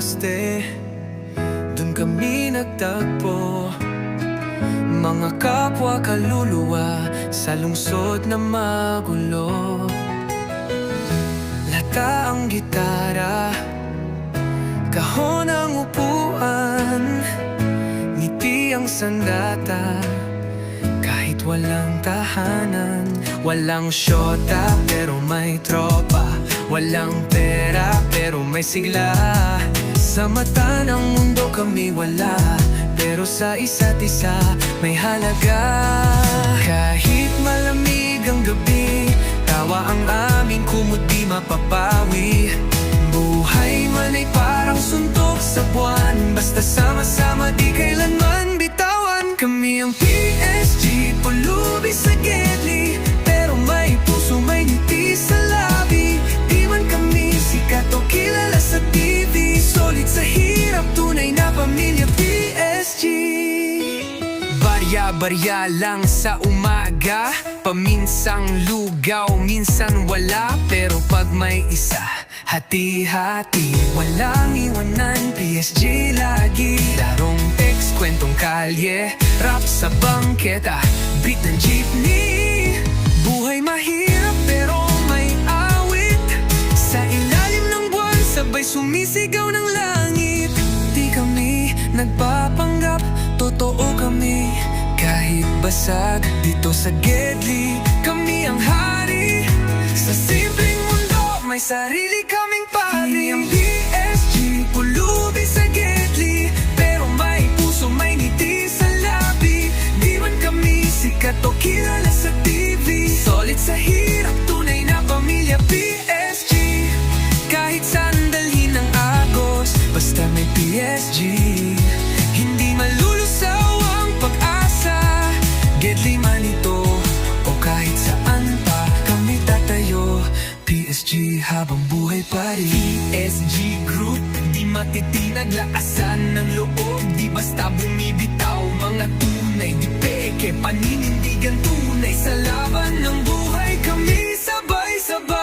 poste, dun kami nagtagpo. Mga kapwa kaluluwa sa lungsod na magulo. Lata ang gitara, kahon ang upuan, ngiti ang sandata, kahit walang tahanan. Walang syota pero may tropa, walang pera pero may sigla. Sa mata ng mundo kami wala, pero sa isa't isa may halaga. Kahit malamig ang gabi, tawa ang aming kumot di mapapawi. Buhay man ay parang suntok sa buwan, basta sama-sama di kailanman bitawan. Kami ang PSG, pulubi sa gedli, pero may puso may ngiti sa labi. Di man kami sikat o kilala sa TV, solid sa hirap, tunay na pamilya PSG. Barya-barya lang sa umaga, paminsang lugaw, minsan wala, pero pag may isa, hati-hati, walang iwanan. PSG lagi, larong text, kwentong kalye, rap sa bangketa, beat ng jeepney. Buhay mahirap pero may awit, sa ilalim ng buwan sabay sumisigaw ng langit. Di kami nagpapanggap, totoo kami, kahit basag dito sa gedli. Kami ang hari, sa simpleng mundo may sarili kaming pari. Ang PSG, pulubi sa gedli, pero may puso may ngiti sa labi. Di man kami sikat o kilala sa TV, solid sa hirap, tunay na pamilya PSG. Kahit saan dalhin ng agos, basta may PSG, hindi malulusaw ang pag-asa. Gedli man ito o kahit saan pa kami tatayo, PSG habang buhay pa rin. PSG Group, di matitinag, lakasan ng loob, di basta bumibitaw. Mga tunay, di peke, paninindigan tunay. Sa laban ng buhay kami sabay-sabay.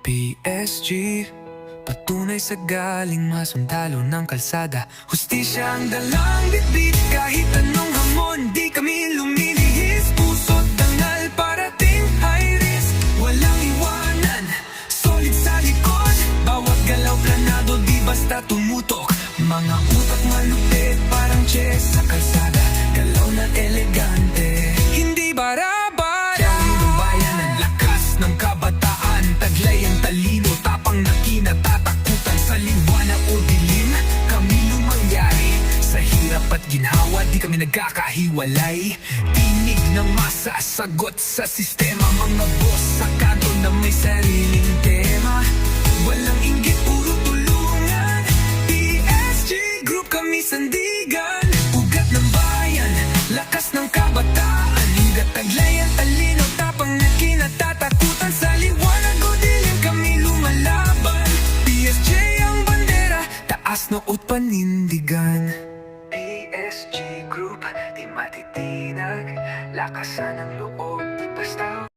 PSG, patunay sa galing masundalo ng kalsada. Hustisya ang dalang bitbit, kahit anong hamon, di kami lumilihis. Puso't dangal, parating high risk, walang iwanan, solid sa likod. Bawat galaw planado, di basta tumutok. Mga utak malupit, parang chess sa kalsada, galaw na elegante, hindi bara-bara. Ang bayan ang lakas ng kabataan, taglay ang talino, tapang na kinatatakutan. Sa liwanag o dilim, kami lumangyari. Sa hirap at ginhawa, di kami nagkakahiwalay. Tinig ng masa, sagot sa sistema. Mga boss sa kanto na may sariling tema, walang inggit, puro tulungan. PSG Group, kami sandigan, ugat ng bayan, lakas ng kabataan. Hinggat taglay ang talino, tapang na kinatatakutan. Sa liwanag o dilim, kami lumalaban. PSG ang bandera, taas noot panindigan. PSG Group, di matitinag, lakasan ng loob,